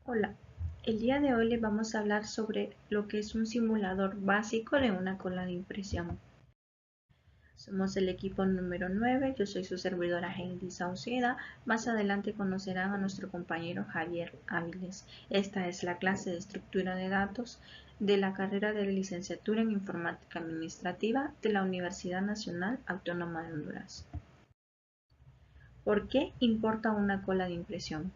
Hola, el día de hoy les vamos a hablar sobre lo que es un simulador básico de una cola de impresión. Somos el equipo número 9, yo soy su servidora Heidi Sauceda. Más adelante conocerán a nuestro compañero Javier Áviles. Esta es la clase de estructura de datos de la carrera de licenciatura en Informática Administrativa de la Universidad Nacional Autónoma de Honduras. ¿Por qué importa una cola de impresión?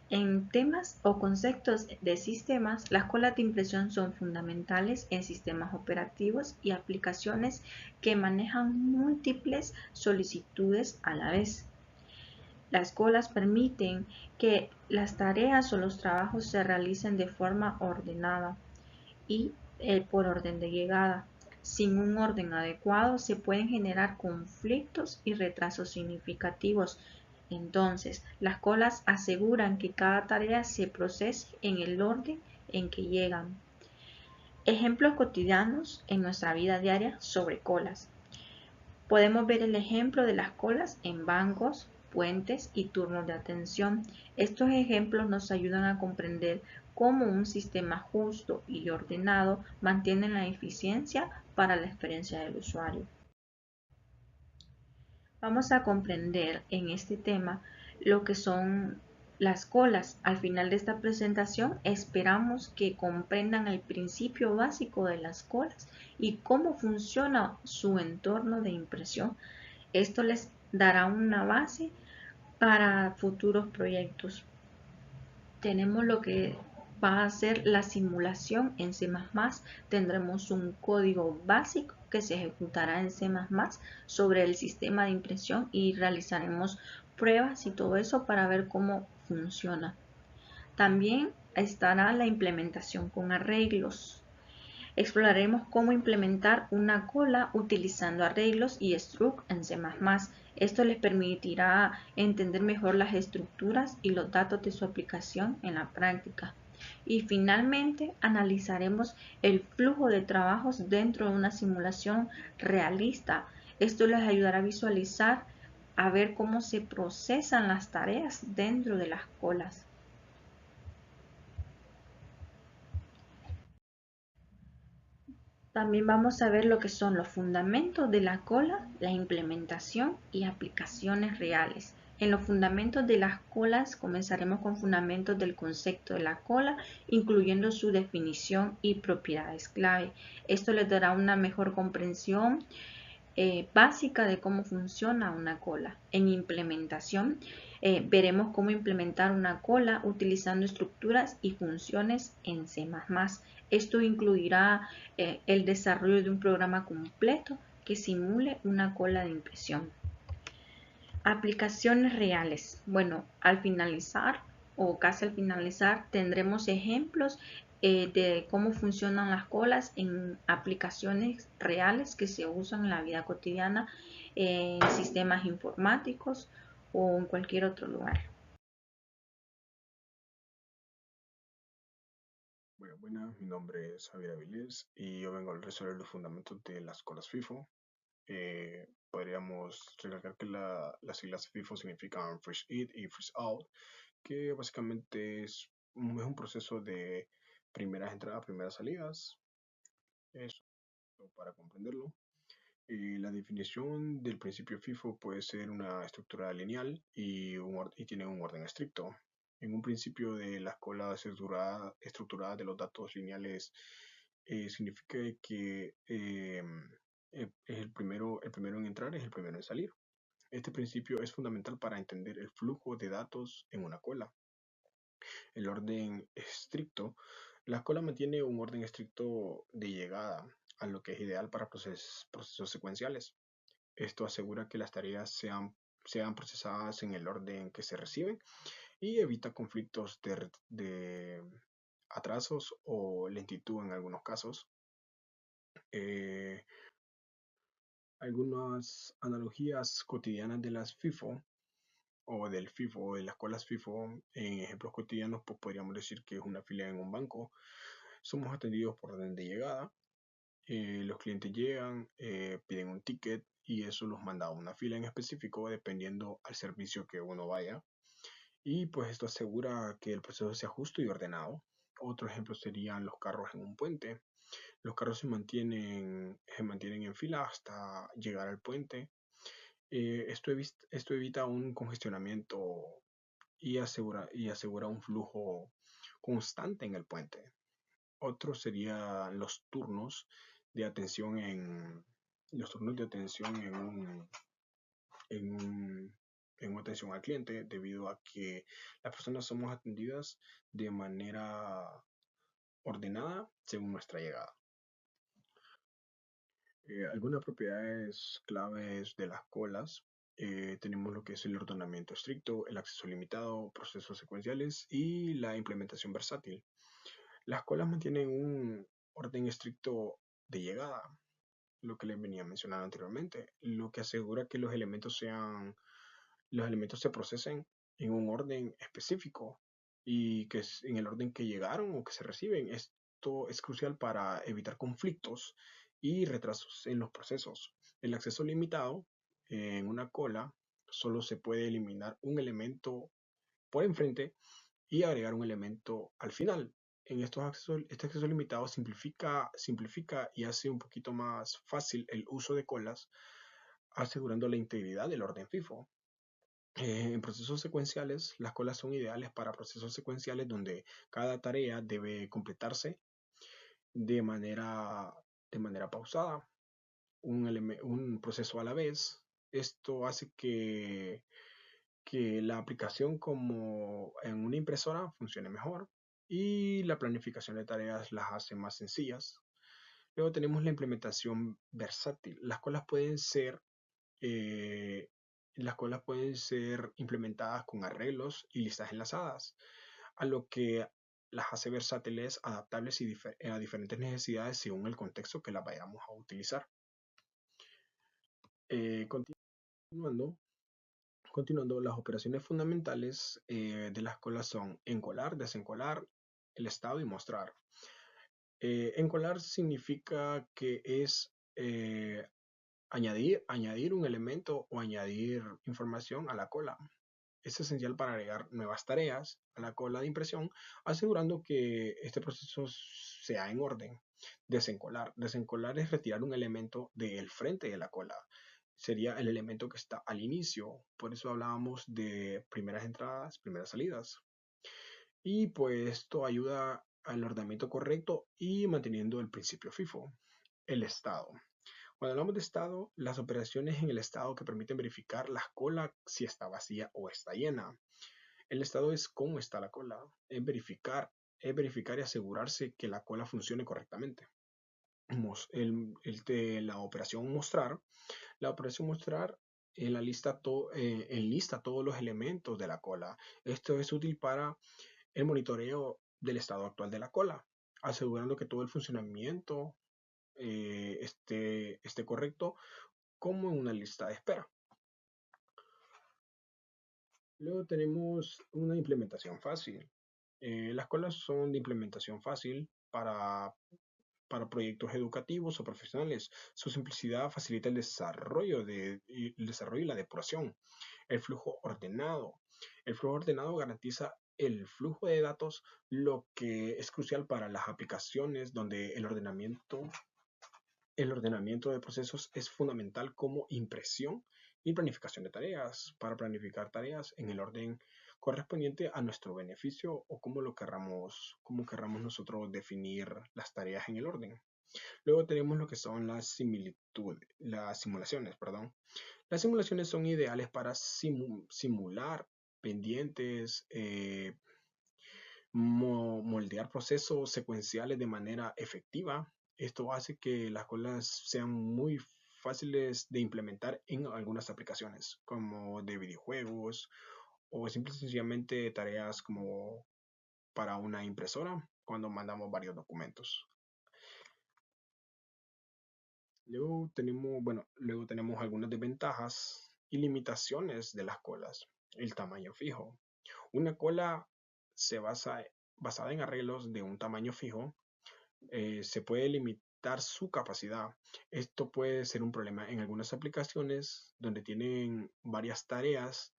En temas o conceptos de sistemas, las colas de impresión son fundamentales en sistemas operativos y aplicaciones que manejan múltiples solicitudes a la vez. Las colas permiten que las tareas o los trabajos se realicen de forma ordenada y por orden de llegada. Sin un orden adecuado se pueden generar conflictos y retrasos significativos. Entonces, las colas aseguran que cada tarea se procese en el orden en que llegan. Ejemplos cotidianos en nuestra vida diaria sobre colas. Podemos ver el ejemplo de las colas en bancos, puentes y turnos de atención. Estos ejemplos nos ayudan a comprender cómo un sistema justo y ordenado mantiene la eficiencia para la experiencia del usuario. Vamos a comprender en este tema lo que son las colas. Al final de esta presentación esperamos que comprendan el principio básico de las colas y cómo funciona su entorno de impresión. Esto les dará una base para futuros proyectos. Tenemos lo que va a ser la simulación en C++. Tendremos un código básico que se ejecutará en C++ sobre el sistema de impresión y realizaremos pruebas y todo eso para ver cómo funciona. También estará la implementación con arreglos. Exploraremos cómo implementar una cola utilizando arreglos y struct en C++. Esto les permitirá entender mejor las estructuras y los datos de su aplicación en la práctica. Y finalmente analizaremos el flujo de trabajos dentro de una simulación realista. Esto les ayudará a visualizar, a ver cómo se procesan las tareas dentro de las colas. También vamos a ver lo que son los fundamentos de la cola, la implementación y aplicaciones reales. En los fundamentos de las colas comenzaremos con fundamentos del concepto de la cola, incluyendo su definición y propiedades clave. Esto les dará una mejor comprensión básica de cómo funciona una cola. En implementación veremos cómo implementar una cola utilizando estructuras y funciones en C++. Esto incluirá el desarrollo de un programa completo que simule una cola de impresión. Aplicaciones reales. Bueno, al finalizar o casi al finalizar tendremos ejemplos de cómo funcionan las colas en aplicaciones reales que se usan en la vida cotidiana, en sistemas informáticos o en cualquier otro lugar. Bueno, buenas, mi nombre es Javier Avilés y yo vengo a resolver los fundamentos de las colas FIFO. Podríamos recalcar que las siglas FIFO significan Fresh In y Fresh Out, que básicamente es un proceso de primeras entradas, primeras salidas. Eso para comprenderlo. La definición del principio FIFO puede ser una estructura lineal y tiene un orden estricto. En un principio de la escuela estructurada de los datos lineales significa que es el primero en entrar es el primero en salir. Este principio es fundamental para entender el flujo de datos en una cola. El orden estricto, la cola mantiene un orden estricto de llegada, a lo que es ideal para procesos secuenciales. Esto asegura que las tareas sean procesadas en el orden que se reciben y evita conflictos de atrasos o lentitud en algunos casos. Eh, Algunas analogías cotidianas de las FIFO o del FIFO o de las colas FIFO en ejemplos cotidianos, pues podríamos decir que es una fila en un banco. Somos atendidos por orden de llegada. Los clientes llegan, piden un ticket y eso los manda a una fila en específico dependiendo al servicio que uno vaya. y pues esto asegura que el proceso sea justo y ordenado. Otro ejemplo serían los carros en un puente. Los carros se mantienen en fila hasta llegar al puente. Esto evita un congestionamiento y asegura un flujo constante en el puente. Otro serían los turnos de atención en, en una atención al cliente, debido a que las personas somos atendidas de manera ordenada según nuestra llegada. Algunas propiedades claves de las colas. Tenemos lo que es el ordenamiento estricto, el acceso limitado, procesos secuenciales y la implementación versátil. Las colas mantienen un orden estricto de llegada, lo que les venía mencionando anteriormente, lo que asegura que los elementos se procesen en un orden específico y que es en el orden que llegaron o que se reciben. Esto es crucial para evitar conflictos y retrasos en los procesos. El acceso limitado en una cola solo se puede eliminar un elemento por enfrente y agregar un elemento al final. Este acceso limitado simplifica y hace un poquito más fácil el uso de colas, asegurando la integridad del orden FIFO. En procesos secuenciales, las colas son ideales para procesos secuenciales donde cada tarea debe completarse de manera, de manera pausada, un proceso a la vez. Esto hace que la aplicación como en una impresora funcione mejor y la planificación de tareas las hace más sencillas. Luego tenemos la implementación versátil. Eh, las colas pueden ser implementadas con arreglos y listas enlazadas, a lo que las hace versátiles, adaptables a diferentes necesidades según el contexto que las vayamos a utilizar. Continuando, continuando, las operaciones fundamentales de las colas son encolar, desencolar, el estado y mostrar. Encolar significa que es añadir un elemento o añadir información a la cola. Es esencial para agregar nuevas tareas a la cola de impresión, asegurando que este proceso sea en orden. Desencolar. Desencolar es retirar un elemento del frente de la cola. Sería el elemento que está al inicio. Por eso hablábamos de primeras entradas, primeras salidas. Y pues esto ayuda al ordenamiento correcto y manteniendo el principio FIFO. El estado. Cuando hablamos de estado, las operaciones en el estado que permiten verificar la cola si está vacía o está llena. El estado es cómo está la cola, es verificar y asegurarse que la cola funcione correctamente. La operación mostrar enlista todos los elementos de la cola. Esto es útil para el monitoreo del estado actual de la cola, asegurando que todo el funcionamiento esté correcto, como en una lista de espera. Luego tenemos una implementación fácil. Las colas son de implementación fácil para proyectos educativos o profesionales. Su simplicidad facilita el desarrollo y la depuración. El flujo ordenado. El flujo ordenado garantiza el flujo de datos, lo que es crucial para las aplicaciones donde el ordenamiento de procesos es fundamental, como impresión y planificación de tareas, para planificar tareas en el orden correspondiente a nuestro beneficio o como querramos nosotros definir las tareas en el orden. Luego tenemos lo que son las simulaciones, perdón. Las simulaciones son ideales para simular pendientes, moldear procesos secuenciales de manera efectiva. Esto hace que las colas sean muy fáciles de implementar en algunas aplicaciones, como de videojuegos o simple y sencillamente tareas como para una impresora cuando mandamos varios documentos. Luego tenemos algunas desventajas y limitaciones de las colas. El tamaño fijo. Una cola basada en arreglos de un tamaño fijo, se puede limitar su capacidad. Esto puede ser un problema en algunas aplicaciones donde tienen varias tareas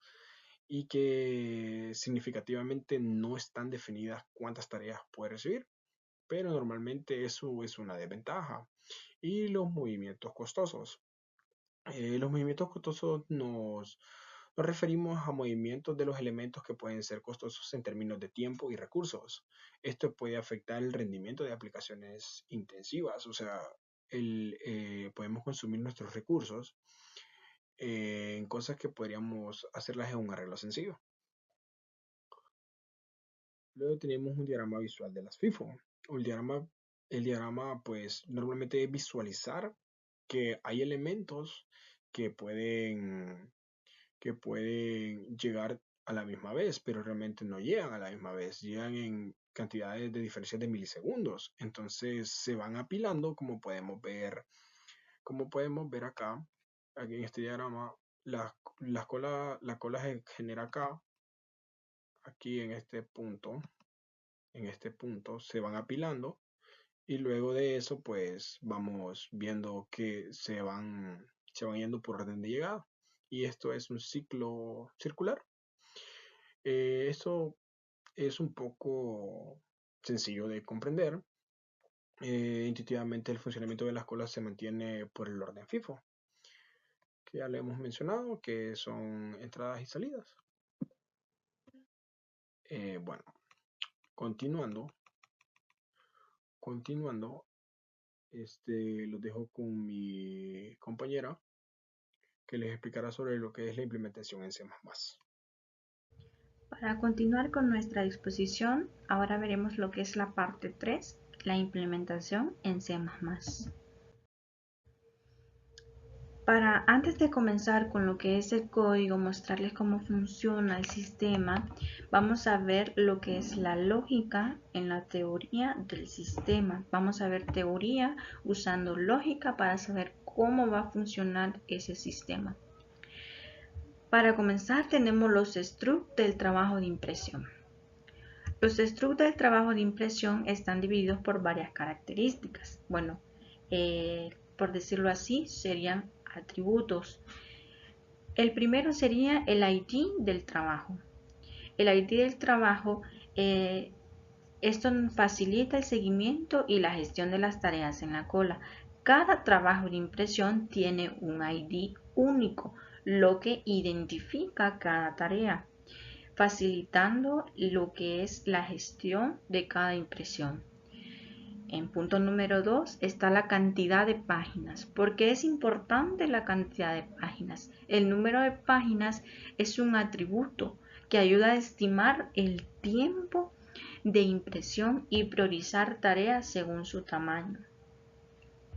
y que significativamente no están definidas cuántas tareas puede recibir, pero normalmente eso es una desventaja. Y los movimientos costosos. Los movimientos costosos nos referimos a movimientos de los elementos que pueden ser costosos en términos de tiempo y recursos. Esto puede afectar el rendimiento de aplicaciones intensivas, o sea, podemos consumir nuestros recursos en cosas que podríamos hacerlas en un arreglo sencillo. Luego tenemos un diagrama visual de las FIFO. El diagrama pues normalmente es visualizar que hay elementos que pueden llegar a la misma vez, pero realmente no llegan a la misma vez, llegan en cantidades de diferencias de milisegundos. Entonces se van apilando, como podemos ver acá, aquí en este diagrama, la cola se genera acá, aquí en este punto se van apilando y luego de eso pues vamos viendo que se van yendo por orden de llegada y esto es un ciclo circular. Esto es un poco sencillo de comprender. Intuitivamente el funcionamiento de las colas se mantiene por el orden FIFO, que ya le hemos mencionado, que son entradas y salidas. Bueno, continuando, los dejo con mi compañera que les explicará sobre lo que es la implementación en C++. Para continuar con nuestra exposición, ahora veremos lo que es la parte 3, la implementación en C++. Antes de comenzar con lo que es el código, mostrarles cómo funciona el sistema, vamos a ver lo que es la lógica en la teoría del sistema. Vamos a ver teoría usando lógica para saber cómo va a funcionar ese sistema. Para comenzar tenemos los structs del trabajo de impresión. Los structs del trabajo de impresión están divididos por varias características. Bueno, por decirlo así, serían atributos. El primero sería el ID del trabajo. El ID del trabajo, esto facilita el seguimiento y la gestión de las tareas en la cola. Cada trabajo de impresión tiene un ID único, lo que identifica cada tarea, facilitando lo que es la gestión de cada impresión. En punto número 2 está la cantidad de páginas. ¿Por qué es importante la cantidad de páginas? El número de páginas es un atributo que ayuda a estimar el tiempo de impresión y priorizar tareas según su tamaño.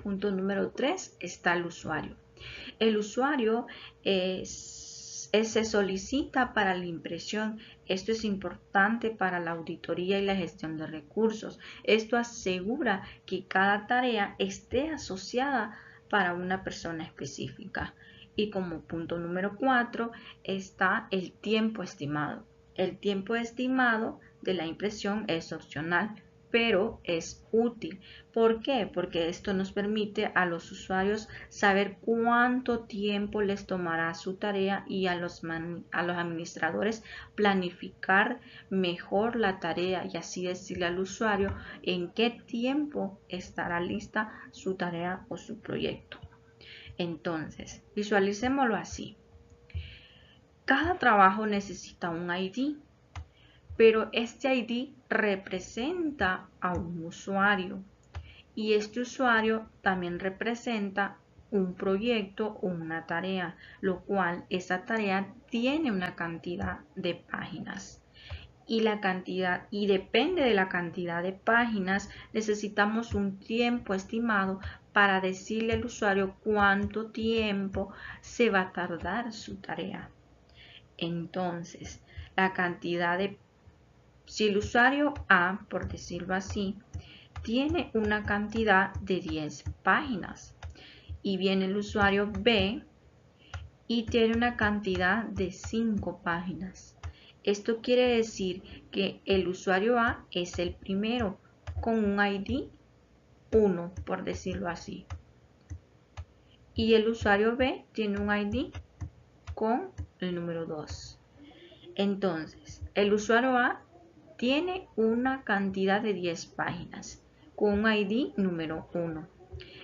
Punto número 3 está el usuario. El usuario se solicita para la impresión. Esto es importante para la auditoría y la gestión de recursos. Esto asegura que cada tarea esté asociada para una persona específica. Y como punto número 4 está el tiempo estimado. El tiempo estimado de la impresión es opcional, pero es útil. ¿Por qué? Porque esto nos permite a los usuarios saber cuánto tiempo les tomará su tarea y a los administradores planificar mejor la tarea y así decirle al usuario en qué tiempo estará lista su tarea o su proyecto. Entonces, visualicémoslo así. Cada trabajo necesita un ID, pero este ID representa a un usuario y este usuario también representa un proyecto o una tarea, lo cual esa tarea tiene una cantidad de páginas. Y depende de la cantidad de páginas, necesitamos un tiempo estimado para decirle al usuario cuánto tiempo se va a tardar su tarea. Entonces, si el usuario A, por decirlo así, tiene una cantidad de 10 páginas y viene el usuario B y tiene una cantidad de 5 páginas. Esto quiere decir que el usuario A es el primero con un ID 1, por decirlo así. Y el usuario B tiene un ID con el número 2. Entonces, el usuario A tiene una cantidad de 10 páginas con un ID número 1.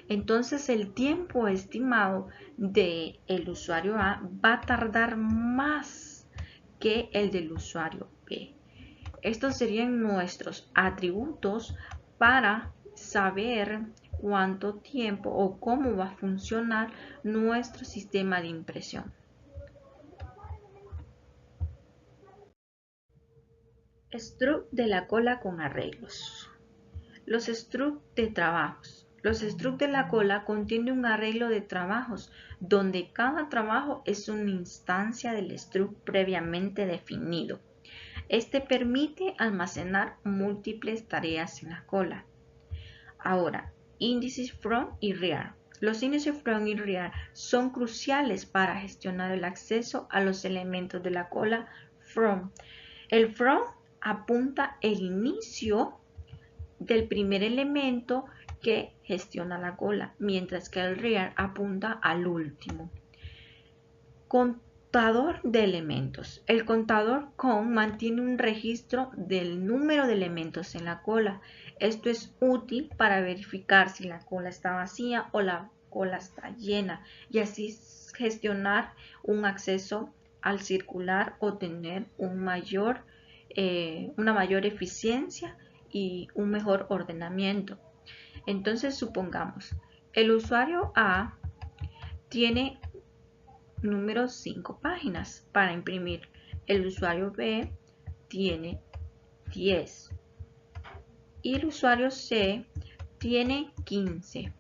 Entonces, el tiempo estimado del usuario A va a tardar más que el del usuario B. Estos serían nuestros atributos para saber cuánto tiempo o cómo va a funcionar nuestro sistema de impresión. Struct de la cola con arreglos. Los struct de trabajos. Los struct de la cola contienen un arreglo de trabajos donde cada trabajo es una instancia del struct previamente definido. Este permite almacenar múltiples tareas en la cola. Ahora, índices from y rear. Los índices from y rear son cruciales para gestionar el acceso a los elementos de la cola from. El from apunta el inicio del primer elemento que gestiona la cola, mientras que el rear apunta al último. Contador de elementos. El contador count mantiene un registro del número de elementos en la cola. Esto es útil para verificar si la cola está vacía o la cola está llena y así gestionar un acceso al circular o tener una mayor eficiencia y un mejor ordenamiento. Entonces supongamos, el usuario A tiene número 5 páginas para imprimir. El usuario B tiene 10 y el usuario C tiene 15,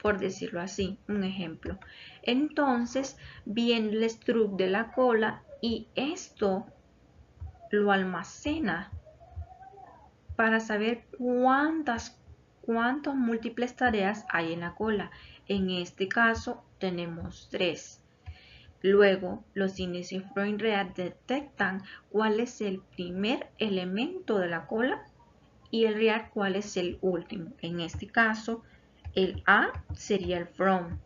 por decirlo así, un ejemplo. Entonces viene el struct de la cola y esto lo almacena para saber cuántas múltiples tareas hay en la cola. En este caso tenemos 3. Luego, los índices from rear detectan cuál es el primer elemento de la cola y el rear cuál es el último. En este caso, el A sería el from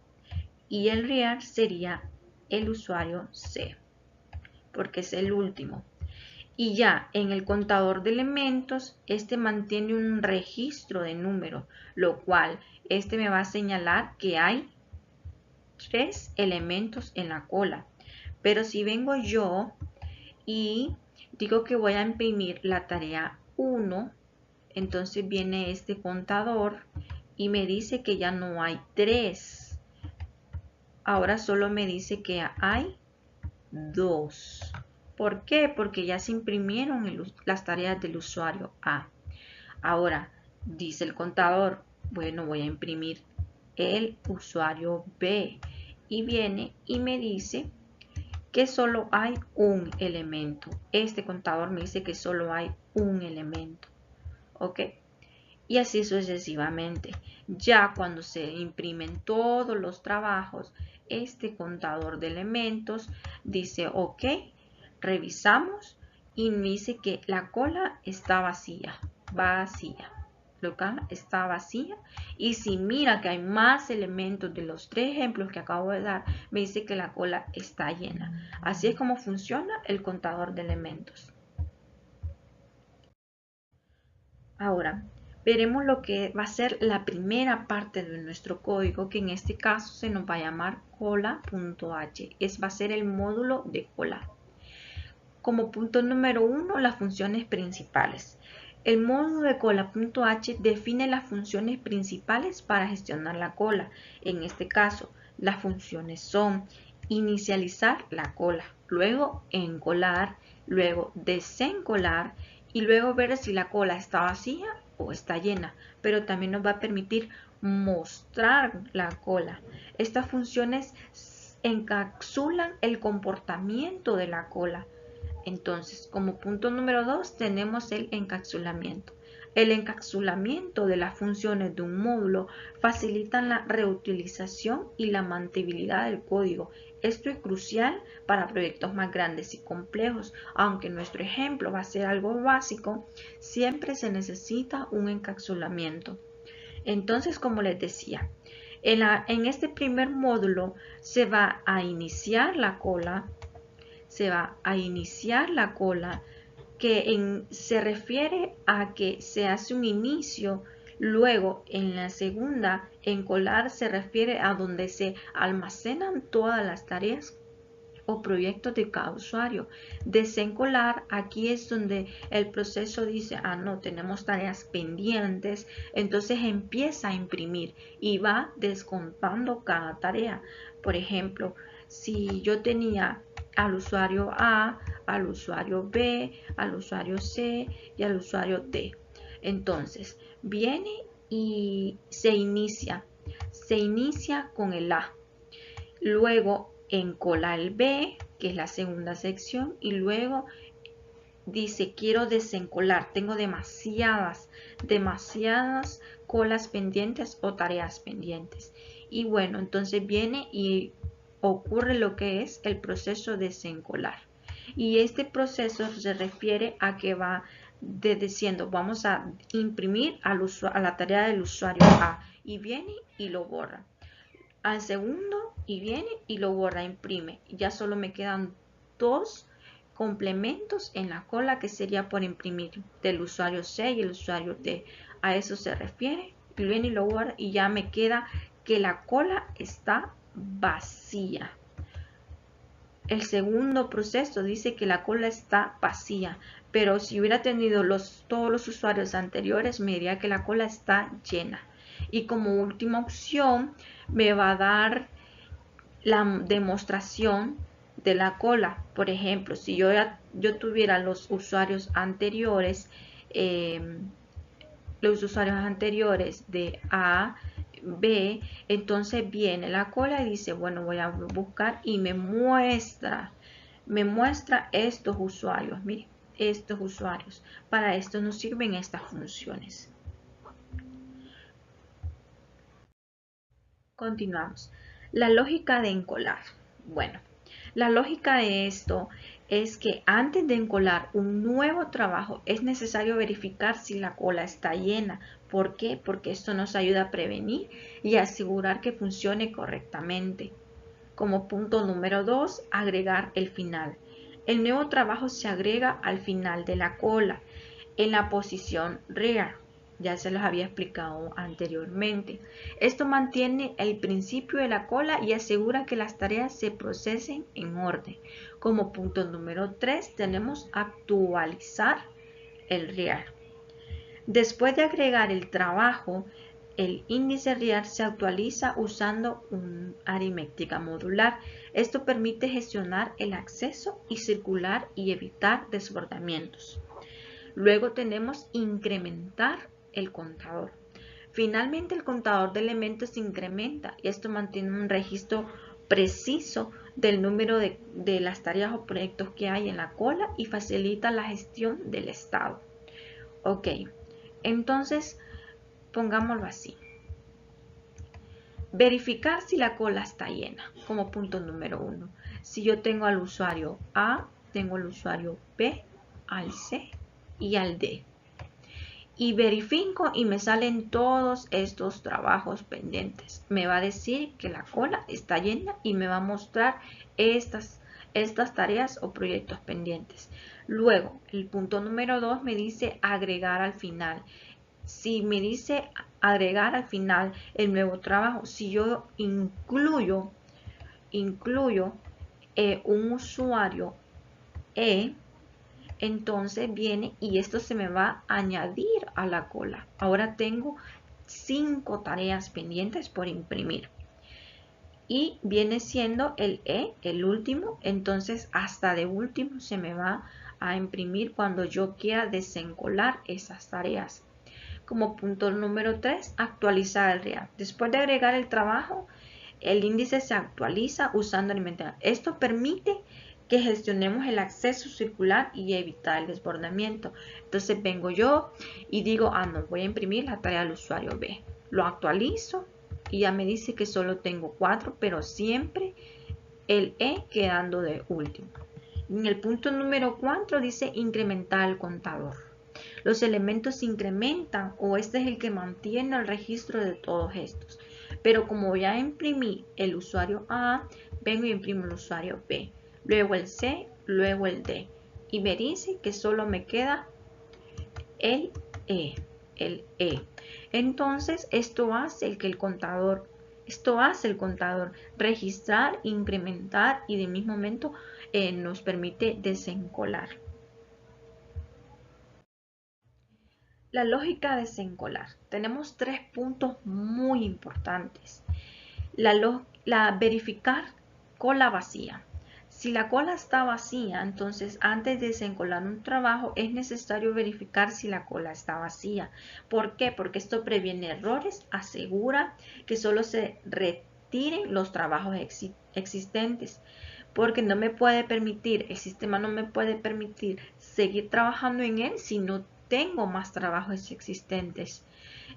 y el rear sería el usuario C, porque es el último. Y ya en el contador de elementos, este mantiene un registro de números, lo cual este me va a señalar que hay 3 elementos en la cola. Pero si vengo yo y digo que voy a imprimir la tarea 1, entonces viene este contador y me dice que ya no hay 3. Ahora solo me dice que hay 2. ¿Por qué? Porque ya se imprimieron las tareas del usuario A. Ahora, dice el contador, bueno, voy a imprimir el usuario B. Y viene y me dice que solo hay un elemento. Este contador me dice que solo hay un elemento. ¿Ok? Y así sucesivamente. Ya cuando se imprimen todos los trabajos, este contador de elementos dice, ok, revisamos y me dice que la cola está vacía. La cola está vacía y si mira que hay más elementos de los 3 ejemplos que acabo de dar, me dice que la cola está llena. Así es como funciona el contador de elementos. Ahora, veremos lo que va a ser la primera parte de nuestro código, que en este caso se nos va a llamar cola.h. Va a ser el módulo de cola. Como punto número 1, las funciones principales. El módulo de cola.h define las funciones principales para gestionar la cola. En este caso, las funciones son inicializar la cola, luego encolar, luego desencolar y luego ver si la cola está vacía o está llena, pero también nos va a permitir mostrar la cola. Estas funciones encapsulan el comportamiento de la cola. Entonces, como punto número 2 tenemos el encapsulamiento. El encapsulamiento de las funciones de un módulo facilitan la reutilización y la mantenibilidad del código. Esto es crucial para proyectos más grandes y complejos. Aunque nuestro ejemplo va a ser algo básico, siempre se necesita un encapsulamiento. Entonces, como les decía, en este primer módulo se va a iniciar la cola, se va a iniciar la cola, que se refiere a que se hace un inicio. Luego, en la segunda, encolar se refiere a donde se almacenan todas las tareas o proyectos de cada usuario. Desencolar, aquí es donde el proceso dice, no, tenemos tareas pendientes, entonces empieza a imprimir y va descontando cada tarea. Por ejemplo, si yo tenía al usuario A, al usuario B, al usuario C y al usuario D. Entonces, viene y se inicia con el A. Luego encola el B, que es la segunda sección, y luego dice quiero desencolar, tengo demasiadas colas pendientes o tareas pendientes. Y bueno, entonces viene y ocurre lo que es el proceso de desencolar. Y este proceso se refiere a que va diciendo vamos a imprimir a la tarea del usuario A, y viene y lo borra. Al segundo y viene y lo borra, imprime. Ya solo me quedan dos complementos en la cola que sería por imprimir del usuario C y el usuario D. A eso se refiere. Y viene y lo borra y ya me queda que la cola está vacía. El segundo proceso dice que la cola está vacía, pero si hubiera tenido todos los usuarios anteriores me diría que la cola está llena. Y como última opción me va a dar la demostración de la cola. Por ejemplo, si yo tuviera los usuarios anteriores de A, B, entonces viene la cola y dice, bueno, voy a buscar y me muestra estos usuarios. Miren, estos usuarios. Para esto nos sirven estas funciones. Continuamos. La lógica de encolar. Bueno, la lógica de esto es que antes de encolar un nuevo trabajo es necesario verificar si la cola está llena. ¿Por qué? Porque esto nos ayuda a prevenir y asegurar que funcione correctamente. Como punto número 2, agregar el final. El nuevo trabajo se agrega al final de la cola en la posición rear. Ya se los había explicado anteriormente. Esto mantiene el principio de la cola y asegura que las tareas se procesen en orden. Como punto número 3 tenemos actualizar el rear. Después de agregar el trabajo, el índice real se actualiza usando una aritmética modular. Esto permite gestionar el acceso y circular y evitar desbordamientos. Luego tenemos incrementar el contador. Finalmente el contador de elementos se incrementa y esto mantiene un registro preciso del número de las tareas o proyectos que hay en la cola y facilita la gestión del estado. Ok, entonces pongámoslo así. Verificar si la cola está llena como punto número 1. Si yo tengo al usuario A, tengo al usuario B, al C y al D. Y verifico y me salen todos estos trabajos pendientes. Me va a decir que la cola está llena y me va a mostrar estas tareas o proyectos pendientes. Luego, el punto número 2 me dice agregar al final. Si me dice agregar al final el nuevo trabajo, si yo incluyo un usuario E, entonces viene y esto se me va a añadir a la cola. Ahora tengo 5 tareas pendientes por imprimir. Y viene siendo el E, el último, entonces hasta de último se me va a imprimir cuando yo quiera desencolar esas tareas. Como punto número 3, actualizar el real. Después de agregar el trabajo, el índice se actualiza usando el inventario. Esto permite que gestionemos el acceso circular y evitar el desbordamiento. Entonces vengo yo y digo, no, voy a imprimir la tarea del usuario B. Lo actualizo y ya me dice que solo tengo 4, pero siempre el E quedando de último. En el punto número 4 dice incrementar el contador. Los elementos se incrementan o este es el que mantiene el registro de todos estos. Pero como ya imprimí el usuario A, vengo y imprimo el usuario B. Luego el C luego el D. Y me dice que solo me queda el E. El E. Entonces, esto hace el contador registrar, incrementar y de mismo momento nos permite desencolar. La lógica de desencolar. Tenemos 3 puntos muy importantes. La verificar cola vacía. Si la cola está vacía, entonces antes de desencolar un trabajo es necesario verificar si la cola está vacía. ¿Por qué? Porque esto previene errores, asegura que solo se retiren los trabajos existentes. Porque no me puede permitir, el sistema no me puede permitir seguir trabajando en él si no tengo más trabajos existentes.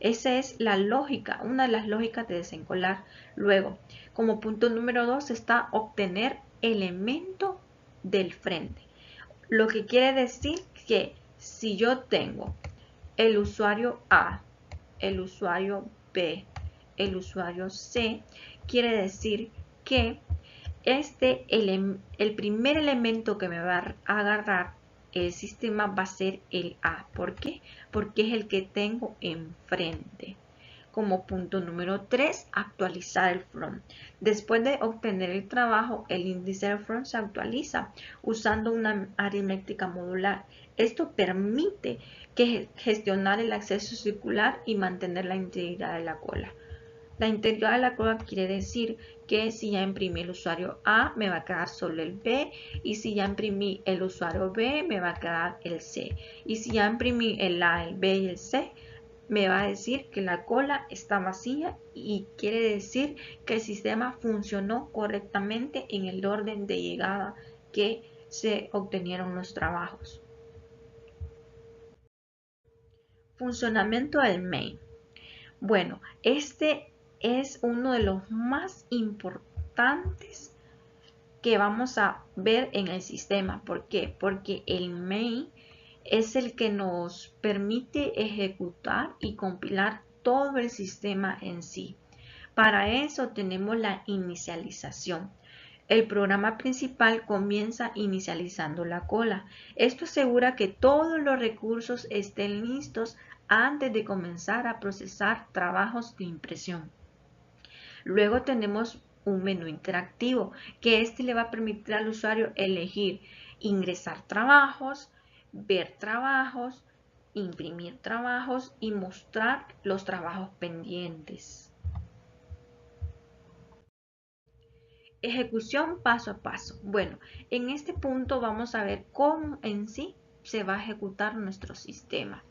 Esa es la lógica, una de las lógicas de desencolar. Luego, como punto número 2 está obtener elemento del frente. Lo que quiere decir que si yo tengo el usuario A, el usuario B, el usuario C, quiere decir que el primer elemento que me va a agarrar el sistema va a ser el A. ¿Por qué? Porque es el que tengo enfrente. Como punto número 3, actualizar el front. Después de obtener el trabajo, el índice del front se actualiza usando una aritmética modular. Esto permite gestionar el acceso circular y mantener la integridad de la cola. La integridad de la cola quiere decir que si ya imprimí el usuario A, me va a quedar solo el B, y si ya imprimí el usuario B, me va a quedar el C. Y si ya imprimí el A, el B y el C, me va a decir que la cola está vacía y quiere decir que el sistema funcionó correctamente en el orden de llegada que se obtenieron los trabajos. Funcionamiento del main. Bueno, este es uno de los más importantes que vamos a ver en el sistema. ¿Por qué? Porque el main es el que nos permite ejecutar y compilar todo el sistema en sí. Para eso tenemos la inicialización. El programa principal comienza inicializando la cola. Esto asegura que todos los recursos estén listos antes de comenzar a procesar trabajos de impresión. Luego tenemos un menú interactivo que este le va a permitir al usuario elegir ingresar trabajos, ver trabajos, imprimir trabajos y mostrar los trabajos pendientes. Ejecución paso a paso. Bueno, en este punto vamos a ver cómo en sí se va a ejecutar nuestro sistema.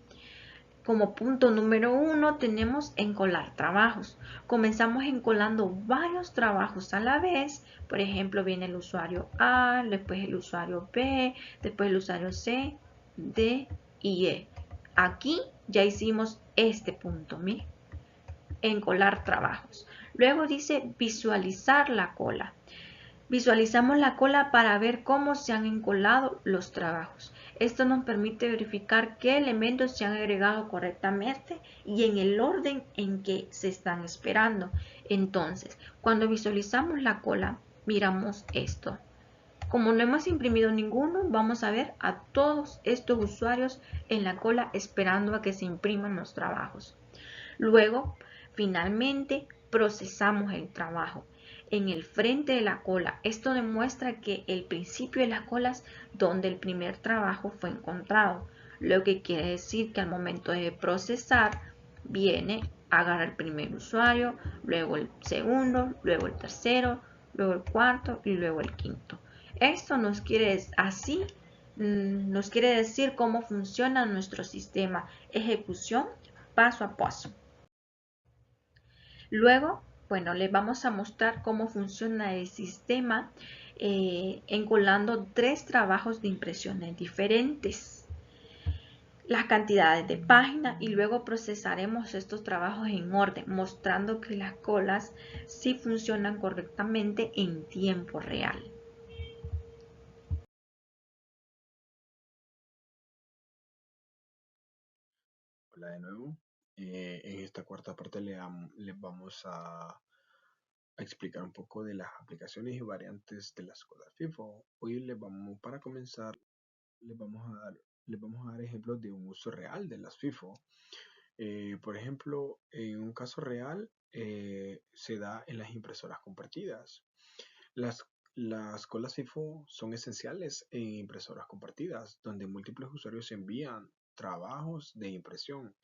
Como punto número 1 tenemos encolar trabajos. Comenzamos encolando varios trabajos a la vez. Por ejemplo, viene el usuario A, después el usuario B, después el usuario C, D y E. Aquí ya hicimos este punto, miren, encolar trabajos. Luego dice visualizar la cola. Visualizamos la cola para ver cómo se han encolado los trabajos. Esto nos permite verificar qué elementos se han agregado correctamente y en el orden en que se están esperando. Entonces, cuando visualizamos la cola, miramos esto. Como no hemos imprimido ninguno, vamos a ver a todos estos usuarios en la cola esperando a que se impriman los trabajos. Luego, finalmente, procesamos el trabajo en el frente de la cola. Esto demuestra que el principio de las colas donde el primer trabajo fue encontrado, lo que quiere decir que al momento de procesar viene a agarrar el primer usuario, luego el segundo, luego el tercero, luego el cuarto y luego el quinto. Esto nos quiere decir cómo funciona nuestro sistema, ejecución paso a paso. Luego, bueno, les vamos a mostrar cómo funciona el sistema encolando 3 trabajos de impresiones diferentes, las cantidades de páginas y luego procesaremos estos trabajos en orden, mostrando que las colas sí funcionan correctamente en tiempo real. Hola de nuevo. En esta cuarta parte les vamos a a explicar un poco de las aplicaciones y variantes de las escuelas FIFO. Hoy para comenzar, les vamos a dar, les vamos a dar ejemplos de un uso real de las FIFO. Por ejemplo, en un caso real se da en las impresoras compartidas. Las, las colas FIFO son esenciales en impresoras compartidas, donde múltiples usuarios envían trabajos de impresión.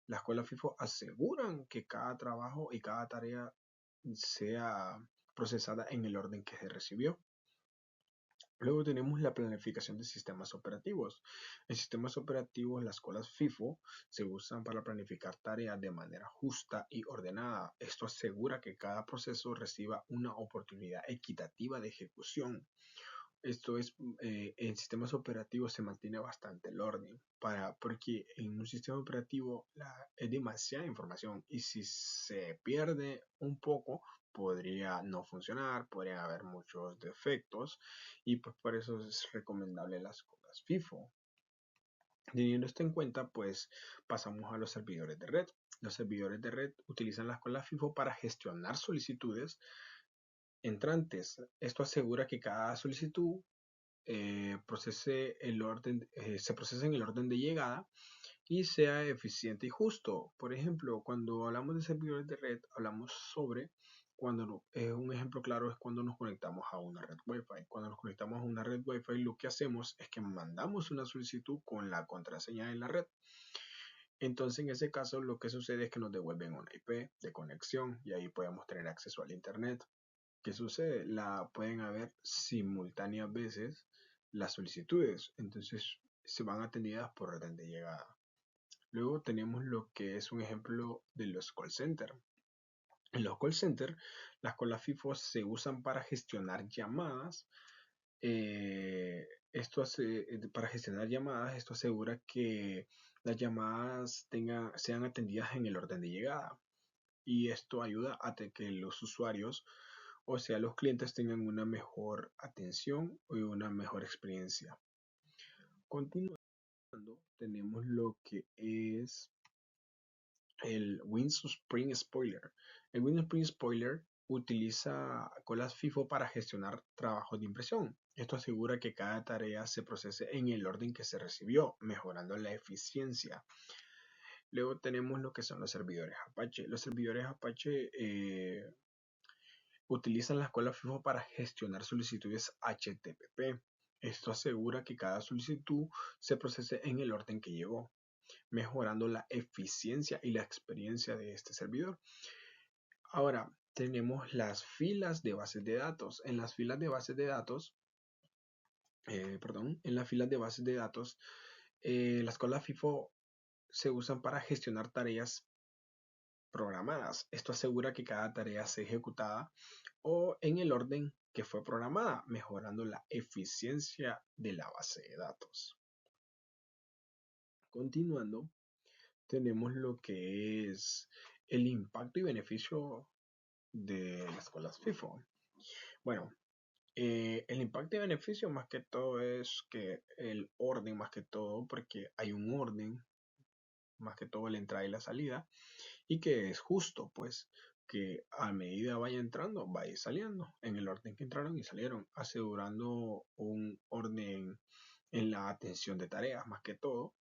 Las colas FIFO aseguran que cada trabajo y cada tarea sea procesada en el orden que se recibió. Luego tenemos la planificación de sistemas operativos. En sistemas operativos, las colas FIFO se usan para planificar tareas de manera justa y ordenada. Esto asegura que cada proceso reciba una oportunidad equitativa de ejecución. Esto es, en sistemas operativos se mantiene bastante el orden, porque en un sistema operativo es demasiada información y si se pierde un poco podría no funcionar, podrían haber muchos defectos y pues por eso es recomendable las cosas FIFO. Teniendo esto en cuenta, pues pasamos a los servidores de red. Los servidores de red utilizan las colas FIFO para gestionar solicitudes entrantes. Esto asegura que cada solicitud se procese en el orden de llegada y sea eficiente y justo. Por ejemplo, cuando hablamos de servidores de red, hablamos sobre un ejemplo claro es cuando nos conectamos a una red Wi-Fi. Cuando nos conectamos a una red Wi-Fi, lo que hacemos es que mandamos una solicitud con la contraseña de la red. Entonces, en ese caso, lo que sucede es que nos devuelven una IP de conexión y ahí podemos tener acceso al Internet. ¿Qué sucede? La pueden haber simultáneas veces las solicitudes, entonces se van atendidas por orden de llegada. Luego tenemos lo que es un ejemplo de los call centers. En los call centers, las colas FIFO se usan para gestionar llamadas. Para gestionar llamadas, esto asegura que las llamadas sean atendidas en el orden de llegada. Y esto ayuda a que los usuarios, o sea, los clientes tengan una mejor atención y una mejor experiencia. Continuando, tenemos lo que es el Windows Spring Spoiler. El Windows Spring Spoiler utiliza colas FIFO para gestionar trabajos de impresión. Esto asegura que cada tarea se procese en el orden que se recibió, mejorando la eficiencia. Luego tenemos lo que son los servidores Apache. Los servidores Apache utilizan las colas FIFO para gestionar solicitudes HTTP. Esto asegura que cada solicitud se procese en el orden que llegó, mejorando la eficiencia y la experiencia de este servidor. Ahora, tenemos las filas de bases de datos. En las filas de bases de datos, las colas FIFO se usan para gestionar tareas programadas. Esto asegura que cada tarea sea ejecutada o en el orden que fue programada, mejorando la eficiencia de la base de datos. Continuando, tenemos lo que es el impacto y beneficio de las colas FIFO. Bueno, el impacto y beneficio más que todo es que el orden más que todo, porque hay un orden más que todo la entrada y la salida, y que es justo, pues, que a medida vaya entrando, va a ir saliendo en el orden que entraron y salieron, asegurando un orden en la atención de tareas más que todo.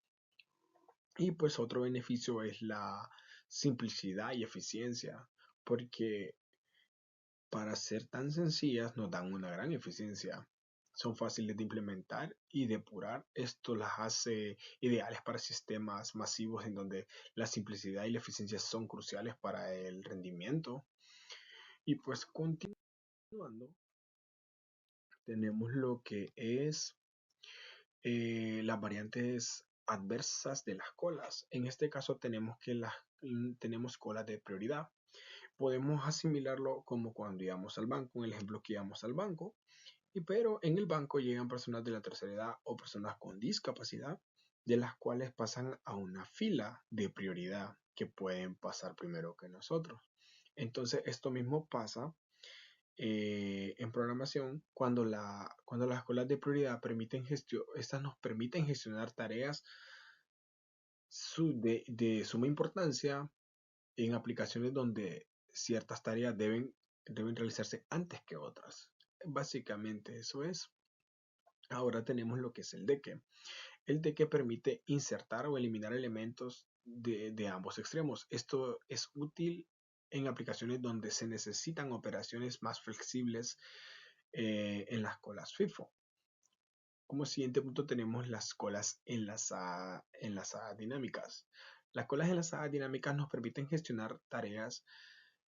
Y pues otro beneficio es la simplicidad y eficiencia, porque para ser tan sencillas nos dan una gran eficiencia. Son fáciles de implementar y depurar. Esto las hace ideales para sistemas masivos en donde la simplicidad y la eficiencia son cruciales para el rendimiento. Y pues continuando, tenemos lo que es las variantes adversas de las colas. En este caso tenemos colas de prioridad. Podemos asimilarlo como cuando íbamos al banco, en el ejemplo que íbamos al banco, pero en el banco llegan personas de la tercera edad o personas con discapacidad, de las cuales pasan a una fila de prioridad que pueden pasar primero que nosotros. Entonces esto mismo pasa en programación cuando las escuelas de prioridad estas nos permiten gestionar tareas de suma importancia en aplicaciones donde ciertas tareas deben realizarse antes que otras. Básicamente eso es. Ahora tenemos lo que es el deque. El deque permite insertar o eliminar elementos de ambos extremos. Esto es útil en aplicaciones donde se necesitan operaciones más flexibles en las colas FIFO. Como siguiente punto tenemos las colas enlazadas dinámicas. Las colas enlazadas dinámicas nos permiten gestionar tareas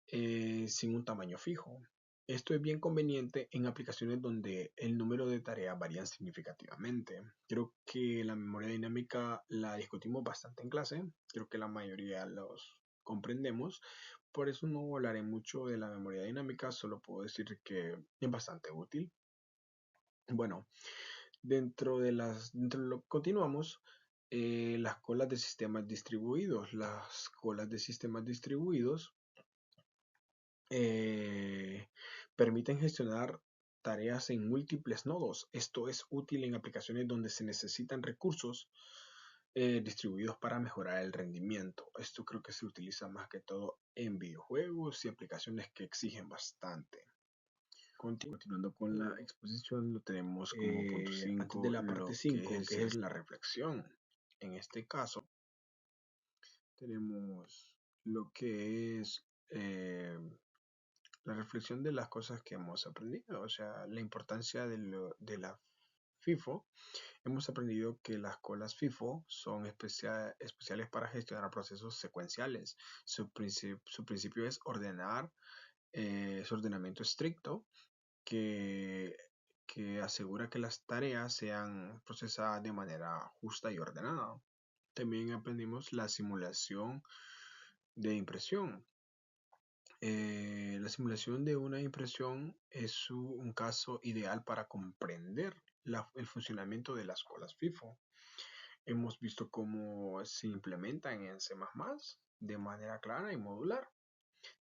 sin un tamaño fijo. Esto es bien conveniente en aplicaciones donde el número de tareas varían significativamente. Creo que la memoria dinámica la discutimos bastante en clase. Creo que la mayoría los comprendemos. Por eso no hablaré mucho de la memoria dinámica. Solo puedo decir que es bastante útil. Bueno, continuamos. Las colas de sistemas distribuidos. Las colas de sistemas distribuidos permiten gestionar tareas en múltiples nodos. Esto es útil en aplicaciones donde se necesitan recursos distribuidos para mejorar el rendimiento. Esto creo que se utiliza más que todo en videojuegos y aplicaciones que exigen bastante. Continuando con la exposición, lo tenemos como punto 5. Antes de la parte 5, que es la reflexión. En este caso, tenemos lo que es la reflexión de las cosas que hemos aprendido, o sea, la importancia de la FIFO. Hemos aprendido que las colas FIFO son especiales para gestionar procesos secuenciales. Su principio es ordenar, es ordenamiento estricto que asegura que las tareas sean procesadas de manera justa y ordenada. También aprendimos la simulación de impresión. La simulación de una impresión es un caso ideal para comprender el funcionamiento de las colas FIFO. Hemos visto cómo se implementan en C++ de manera clara y modular.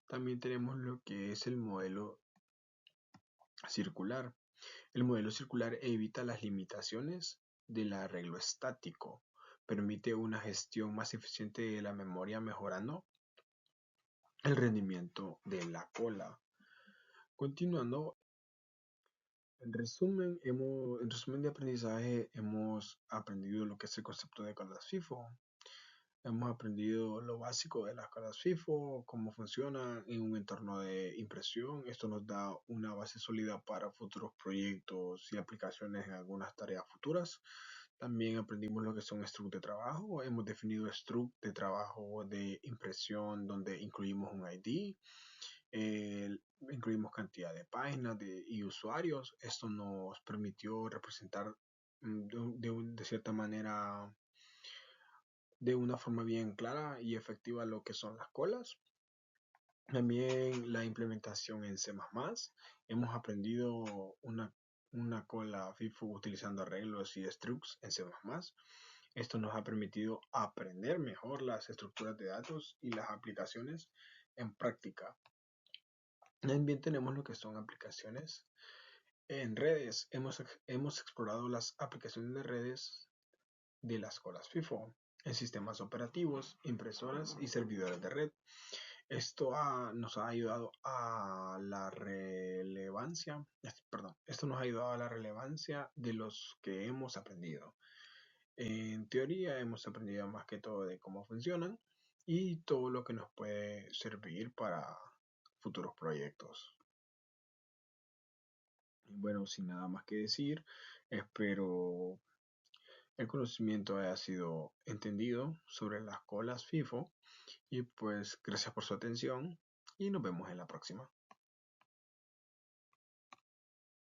También tenemos lo que es el modelo circular. El modelo circular evita las limitaciones del arreglo estático. Permite una gestión más eficiente de la memoria, mejorando el rendimiento de la cola. Continuando, en resumen de aprendizaje hemos aprendido lo que es el concepto de colas FIFO. Hemos aprendido lo básico de las colas FIFO, cómo funcionan en un entorno de impresión. Esto nos da una base sólida para futuros proyectos y aplicaciones en algunas tareas futuras. También aprendimos lo que son structs de trabajo. Hemos definido structs de trabajo de impresión donde incluimos un ID. Incluimos cantidad de páginas y usuarios. Esto nos permitió representar de cierta manera, de una forma bien clara y efectiva, lo que son las colas. También la implementación en C++. Hemos aprendido una cola FIFO utilizando arreglos y structs en C++. Esto nos ha permitido aprender mejor las estructuras de datos y las aplicaciones en práctica. También tenemos lo que son aplicaciones en redes. Hemos explorado las aplicaciones de redes de las colas FIFO en sistemas operativos, impresoras y servidores de red. Esto nos ha ayudado a la relevancia, esto nos ha ayudado a la relevancia de los que hemos aprendido. En teoría hemos aprendido más que todo de cómo funcionan y todo lo que nos puede servir para futuros proyectos. Bueno, sin nada más que decir, espero el conocimiento haya sido entendido sobre las colas FIFO y pues gracias por su atención y nos vemos en la próxima.